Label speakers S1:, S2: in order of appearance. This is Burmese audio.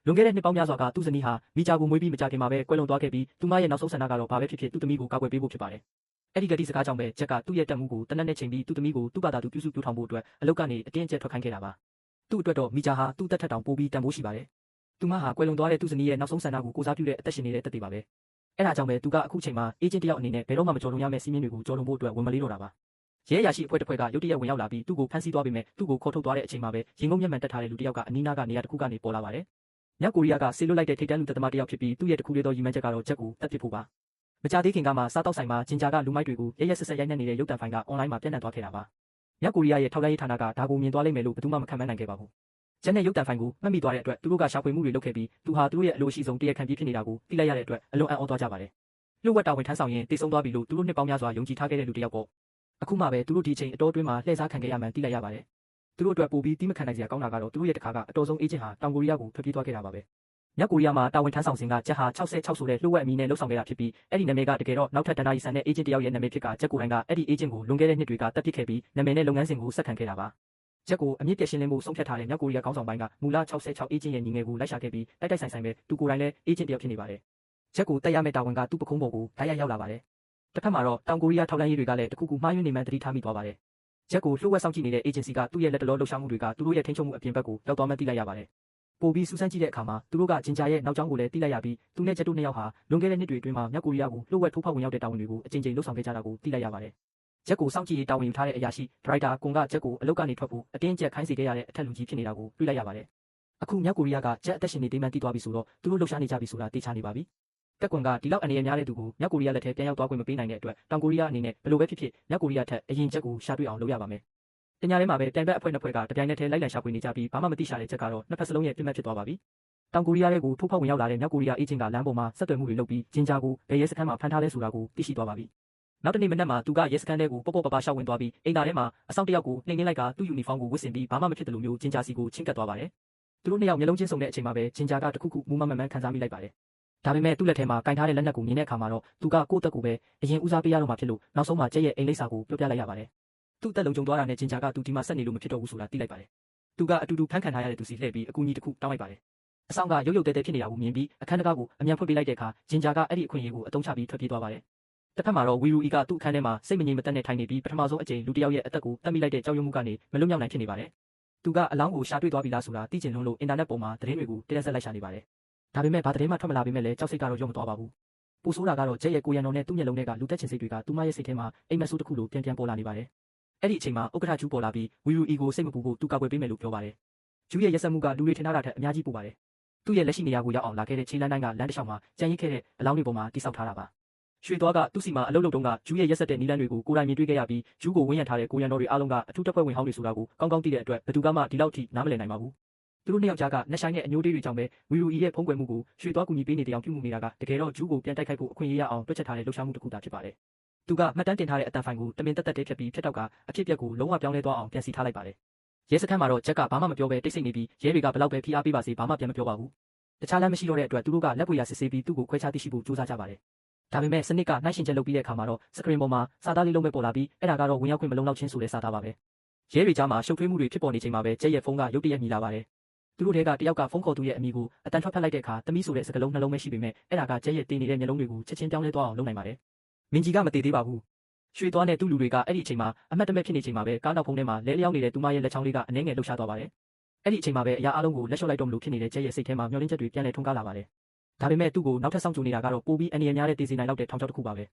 S1: လွန်ခဲ့တဲ့နှစ်ပေါင်းများစွာကသူ့ဇနီးဟာမိဂျာကိုမွေးပြီးမကြခင်မှာပဲကွယ်လွန်သွားခဲ့ပြီးသူမရဲ့နောက်ဆုံးဆန္ဒကတော့ဘာပဲဖြစ်ဖြစ်သူ့သမီးကိုကာကွယ်ပေးဖို့ဖြစ်ပါတယ်။အဲ့ဒီကတိစကားကြောင့်ပဲဂျက်ကသူ့ရဲ့တက်မှုကိုတနက်နဲ့ချိန်ပြီးသူ့သမီးကိုသူ့ဘာသာသူပြုစုပြောင်းထောင်ဖို့အတွက်အလုပ်ကနေအတင်းအကျပ်ထွက်ခိုင်းခဲ့တာပါ။သူ့အတွက်တော့မိဂျာဟာသူ့တက်ထက်တောင်ပိုပြီးတန်ဖိုးရှိပါတယ်။သူမဟာကွယ်လွန်သွားတဲ့သူ့ဇနီးရဲ့နောက်ဆုံးဆန္ဒကိုကိုစားပြုတဲ့အသက်ရှင်နေတဲ့တက်တွေပါပဲ။အဲ့ဒါကြောင့်ပဲသူကအခုချိန်မှာအေဂျင့်တယောက်အနေနဲ့ဘယ်တော့မှမကြော်လွန်ရမယ့်စီးမင်းတွေကိုကြော်လွန်ဖို့အတွက်ဝင်မလေးတော့တာပါ။ရဲအရာရှိအဖွဲ့တစ်ဖွဲ့ကရုတ်တရက်ဝင်ရောက်လာပြီးသူ့ကိုဖမ်းဆီးသွားပေမဲ့သူ့ကိုခေါ်ထုတ်သွားတဲ့အချိန်မှာပဲရင်ငုံမျက်မှန်တက်ထားတဲ့လူတစ်ယောက်ကအနီးနားကနေရာတစ်ခုကနေပေါ်လာပါတယ်။မြောက်ကိုရီးယားကဆေးလွတ်လိုက်တဲ့ထိပ်တန်းလူသက်သမားတစ်ယောက်ဖြစ်ပြီးသူ့ရဲ့တစ်ခုလေးသောရည်မှန်းချက်ကတော့ဂျက်ကိုတတ်ပစ်ဖို့ပါ။မကြသေးခင်ကမှစားတောက်ဆိုင်မှာဂျင်ဂျာကလူမိုက်တွေကိုရဲရဲဆက်ဆက်ရိုက်နှက်နေတဲ့ရုပ်သံဖိုင်ကအွန်လိုင်းမှာပြန့်နှံ့သွားခဲ့တာပါ။မြောက်ကိုရီးယားရဲ့ထောက်လှမ်းရေးဌာနကဒါကိုမြင်သွားလိမ့်မယ်လို့ဘယ်သူမှမခန့်မှန်းနိုင်ခဲ့ပါဘူး။ဂျက်နဲ့ရုပ်သံဖိုင်ကိုမှတ်မိသွားတဲ့အတွက်သူတို့ကရှာဖွေမှုတွေလုပ်ခဲ့ပြီးသူဟာသူတို့ရဲ့အလိုရှိဆုံးတရားခံပြေးဖြစ်နေတာကိုသိလိုက်ရတဲ့အတွက်အလွန်အံ့ဩသွားကြပါတယ်။လျှို့ဝှက်တာဝန်ထမ်းဆောင်ရင်တိတ်ဆုံးသွားပြီလို့သူတို့နှစ်ပေါင်းများစွာယုံကြည်ထားခဲ့တဲ့လူတစ်ယောက်ပေါ့။အခုမှပဲသူတို့ဒီအချိန်အတော်အတွင်းမှာလှည့်စားခံခဲ့ရမှန်းသိလိုက်ရပါတယ်။သူတို့အတွက်ပိုပြီးတိမခံနိုင်စရာကောင်းတာကတော့သူတို့ရဲ့တခါကအတော်ဆုံးအေဂျင့်ဟာတောင်ကိုရီးယားကိုထွက်ပြေးသွားခဲ့တာပါပဲ။မြောက်ကိုရီးယားမှာတာဝန်ထမ်းဆောင်စဉ်ကဂျက်ဟာ66ဆိုတဲ့လျှို့ဝှက်အမည်နဲ့လှုပ်ဆောင်ခဲ့တာဖြစ်ပြီးအဲ့ဒီနာမည်ကတကယ်တော့နောက်ထပ်တန်တာရီဆန်တဲ့အေဂျင့်တယောက်ရဲ့နာမည်ဖြစ်ကဂျက်ကိုတိုင်းကအဲ့ဒီအေဂျင့်ကိုလွန်ခဲ့တဲ့နှစ်တွေကတပ်ပစ်ခဲ့ပြီးနာမည်နဲ့လုပ်ငန်းစဉ်ကိုဆက်ခံခဲ့တာပါ။ဂျက်ကိုအမြင့်ပြည့်ရှင်းလင်းမှုဆုံးဖြတ်ထားတဲ့မြောက်ကိုရီးယားခေါင်းဆောင်ပိုင်းကမူလ66အေဂျင့်ရဲ့ညီငယ်ကိုလိုက်ရှာခဲ့ပြီးတိုက်ဆိုင်ပဲသူကိုယ်တိုင်လည်းအေဂျင့်တယောက်ဖြစ်နေပါတယ်။ဂျက်ကိုတက်ရမယ့်တာဝန်ကသူ့ပခုံးပေါ်ကိုဓာတ်ရိုက်ရောက်လာပါတယ်။တစ်ဖက်မှာတော့တောင်ကိုရီးယားထောက်လှမ်းရေးတွေကလည်းတခုခုမှားယွင်းနေမှန်းသတိထားမိသွားပါတယ်။ဂျက်ကိုလျှို့ဝှက်စောင့်ကြည့်နေတဲ့အေဂျင်စီကသူ့ရဲ့လက်တလောလှုပ်ရှားမှုတွေကသူတို့ရဲ့ထိန်းချုပ်မှုအပြင်ဘက်ကိုရောက်သွားမှသိလိုက်ရပါတယ်။ပိုပြီးစူးစမ်းကြည့်တဲ့အခါမှာသူတို့ကဂျင်ဂျာရဲ့နောက်ကျောင်းကိုလည်းသိလိုက်ရပြီးသူနဲ့ဂျက်တို့နှစ်ယောက်ဟာလွန်ခဲ့တဲ့နှစ်တွေအတွင်းမှာမြောက်ကိုရီးယားကိုလျှို့ဝှက်ထိုးဖောက်ဝင်ရောက်တဲ့တာဝန်တွေကိုအကြိမ်ကြိမ်လှုပ်ဆောင်ခဲ့ကြတာကိုသိလိုက်ရပါတယ်။ဂျက်ကိုစောင့်ကြည့်ရေးတာဝန်ယူထားတဲ့အရာရှိဒရိုက်တာကွန်ကဂျက်ကိုအလုပ်ကနေထွက်ဖို့အတင်းအကျပ်ခိုင်းစေခဲ့ရတဲ့အထက်လူကြီးဖြစ်နေတာကိုတွေ့လိုက်ရပါတယ်။အခုမြောက်ကိုရီးယားကဂျက်အသက်ရှင်နေသေးမှန်းသိသွားပြီဆိုတော့သူတို့လှုပ်ရှားနေကြပြီဆိုတာသိချနေပါပြီ။တက်ကွန်ကဒီလောက်အနေအများတဲ့သူကိုမြောက်ကိုရီးယားလက်ထဲပြန်ရောက်သွားခွင့်မပေးနိုင်တဲ့အတွက်တောင်ကိုရီးယားအနေနဲ့ဘယ်လိုပဲဖြစ်ဖြစ်မြောက်ကိုရီးယားထက်အရင်ဂျက်ကိုရှာတွေ့အောင်လုပ်ရပါမယ်။တညထဲမှာပဲတိုင်ဘက်အဖွဲ့နှစ်ဖွဲ့ကတပြိုင်နက်တည်းလိုက်လံရှာဖွေနေကြပြီးဘာမှမသိရှာတဲ့ချက်ကတော့နှစ်ဖက်စလုံးရဲ့ပြစ်မှတ်ဖြစ်သွားပါပြီ။တောင်ကိုရီးယားရဲ့ကိုထိုးဖောက်ဝင်ရောက်လာတဲ့မြောက်ကိုရီးယားအေဂျင့်ကလမ်းပေါ်မှာဆက်သွယ်မှုတွေလုပ်ပြီးဂျင်ဂျာကိုဘယ်ရဲစခန်းမှာဖမ်းထားလဲဆိုတာကိုသိရှိသွားပါပြီ။နောက်တနေ့မနက်မှာသူကရဲစခန်းထဲကိုပေါ့ပေါ့ပါပါရှောက်ဝင်သွားပြီးအိမ်သားထဲမှာအဆောင်တစ်ယောက်ကိုနှိမ်နှင်းလိုက်ကသူ့ယူနီဖောင်းကိုဝတ်ဆင်ပြီးဘာမှမဖြစ်တယ်လို့မျိုးဂျင်ဂျာစီကိုချင်းကပ်သွားပါတယ်။သူတို့နှစ်ယောက်မျက်လုံးချင်းစုံတဲ့အချိန်မှာပဲဂျင်ဂျာကတခုခုမူမမှန်မှန်ခံစားမိလိုက်ပါတယ်။ဒါပေမဲ့သူ့လက်ထဲမှာကင်ထားတဲ့လက်နက်ကိုမြင်တဲ့အခါမှာတော့သူကကိုယ့်အသက်ကိုပဲအရင်ဦးစားပေးရတော့မှဖြစ်လို့နောက်ဆုံးမှာကျက်ရဲ့အိမ်လိပ်စာကိုပြောပြလိုက်ရပါတယ်။သူ့အသက်လုံခြုံသွားတာနဲ့ဂျင်ဂျာကသူဒီမှာဆက်နေလို့မဖြစ်တော့ဘူးဆိုတာသိလိုက်ပါတယ်။သူကအတူတူဖမ်းခံထားရတဲ့သူစီလှည့်ပြီးအကူအညီတစ်ခုတောင်းလိုက်ပါတယ်။အဆောင်ကရုပ်တဲတဲဖြစ်နေတာကိုမြင်ပြီးအခန်းတကားကိုအမြန်ဖွင့်ပေးလိုက်တဲ့အခါဂျင်ဂျာကအဲ့ဒီအခွင့်အရေးကိုအသုံးချပြီးထွက်ပြေးသွားပါတယ်။တစ်ဖက်မှာတော့ဝီရူအီကသူ့အခန်းထဲမှာစိတ်မငြိမ်မသက်နဲ့ထိုင်နေပြီးပထမဆုံးအကြိမ်လူတစ်ယောက်ရဲ့အသက်ကိုတတ်မိလိုက်တဲ့ကြောက်ရွံ့မှုကနေမလွတ်မြောက်နိုင်ဖြစ်နေပါတယ်။သူကအလောင်းကိုရှာတွေ့သွားပြီလားဆိုတာသိချင်လို့အင်တာနက်ပေါ်မှာသတင်းတွေကိုတက်ဆက်လိုက်ရှာနေပါတယ်။ဒါပေမဲ့ဘာသတင်းမှထွက်မလာပေမဲ့လည်းကြောက်စိတ်ကတော့ရော့မသွားပါဘူး။ပိုဆိုးတာကတော့ဂျက်ရဲ့ကိုရန်တော်နဲ့သူ့မျက်လုံးထဲကလူတက်ချင်စိတ်တွေကသူမရဲ့စိတ်ထဲမှာအိမ်မက်ဆိုးတစ်ခုလိုပြန်ပေါ်လာနေပါတယ်။အဲ့ဒီအချိန်မှာဥက္ကဋ္ဌဂျူးပေါ်လာပြီးဝီရူအီကိုစိတ်မပူဖို့သူကာကွယ်ပေးမယ်လို့ပြောပါတယ်။ဂျူးရဲ့ရက်စက်မှုကလူတွေထင်ထားတာထက်အများကြီးပိုပါတယ်။သူ့ရဲ့လက်ရှိနေရာကိုရောက်အောင်လာခဲ့တဲ့ခြေလမ်းတိုင်းကလမ်းတစ်လျှောက်မှာကြံရစ်ခဲ့တဲ့အလောင်းတွေပေါ်မှာတိစောက်ထားတာပါ။ရွှေသွားကသူ့စီမှာအလုပ်လုပ်တုန်းကဂျူးရဲ့ရက်စက်တဲ့နီလန်းတွေကိုကိုယ်တိုင်မြင်တွေ့ခဲ့ရပြီးဂျူးကိုဝန်းရံထားတဲ့ကိုရန်တော်တွေအားလုံးကအထူးတပ်ဖွဲ့ဝင်ဟောင်းတွေဆိုတာကိုကောင်းကောင်းသိတဲ့အတွက်ဘယ်သူကမှဒီလောက်ထိနားမလည်နိုင်ပါဘူး။သူတို့နှစ်ယောက်ကြားကနှက်ဆိုင်တဲ့အညိုးတေးတွေကြောင့်ပဲဝီရူအီရဲ့ဖုံးကွယ်မှုကိုရွှေသွားကူညီပေးနေတဲ့အကြောင်းပြုမှုနေတာကတကယ်တော့ဂျူးကိုပြန်တိုက်ခိုက်ဖို့အခွင့်အရေးရအောင်တွက်ချက်ထားတဲ့လှုပ်ရှားမှုတစ်ခုသာဖြစ်ပါတယ်။သူကမှတ်တမ်းတင်ထားတဲ့အတန်ဖိုင်ကိုတမင်တက်တက်တည်းဖြတ်ပြီးဖြတ်တော့ကအဖြစ်အပျက်ကိုလုံးဝပြောင်းလဲသွားအောင်ပြန်စီထားလိုက်ပါတယ်။ရဲစခန်းမှာတော့ဂျက်ကဘာမှမပြောဘဲတိတ်ဆိတ်နေပြီးရဲတွေကဘလောက်ပဲဖိအားပေးပါစေဘာမှပြန်မပြောပါဘူး။တခြားလမ်းမရှိတော့တဲ့အတွက်သူတို့ကလက်ပွေရစစ်ဆေးပြီးသူ့ကိုခွဲခြားသိရှိဖို့ကြိုးစားကြပါတယ်။ဒါပေမဲ့စနစ်ကနှိုင်းရှင်ချက်လုပ်ပြီးတဲ့အခါမှာတော့စကရင်ပေါ်မှာစာသားလေးလုံးပဲပေါ်လာပြီးအဲ့ဒါကတော့ဝင်ရောက်ခွင့်မလုံလောက်ခြင်းဆိုတဲ့စာသားပါပဲ။ရဲတွေကြားမှာရှုပ်ထွေးမှုတွေဖြစ်ပေါ်နေချိန်မှာပဲဂျက်ရဲ့ဖုန်းကရုတ်တရက်မြည်လာပါတယ်။သူတို့တွေကတယောက်ကဖုန်းခေါ်သူရဲ့အမိကိုအတန်ထွက်ဖက်လိုက်တဲ့အခါသမီးဆိုတဲ့စကားလုံးနှလုံးပဲရှိပေမဲ့အဲ့ဒါကဂျက်ရဲ့တင်နေတဲ့မျက်လုံးတွေကိုချက်ချင်းပြောင်းလဲသွားအောင်လုပ်နိုင်ပါတယ်။မင်ကြီးကမတည်သေးပါဘူး။ရွှေသွားနဲ့သူ့လူတွေကအဲ့ဒီအချိန်မှာအမတ်တမဲ့ဖြစ်နေချိန်မှာပဲကားနောက်ဖုန်းထဲမှာလဲလျောင်းနေတဲ့သူမရဲ့လက်ချောင်းလေးကအနှဲငယ်လှုပ်ရှားသွားပါတယ်။အဲ့ဒီအချိန်မှာပဲအရာအလုံးကိုလက်လျှော့လိုက်တော့မလို့ဖြစ်နေတဲ့ဂျက်ရဲ့စိတ်ထဲမှာမျောလင်းချက်တွေပြန်လည်ထွန်းကားလာပါတယ်။ဒါပေမဲ့သူ့ကိုနောက်ထပ်စောင့်ကြိုနေတာကတော့ပိုပြီးအန္တရာယ်များတဲ့တည်စီနိုင်လောက်တဲ့ထောင်ချောက်တစ်ခုပါပဲ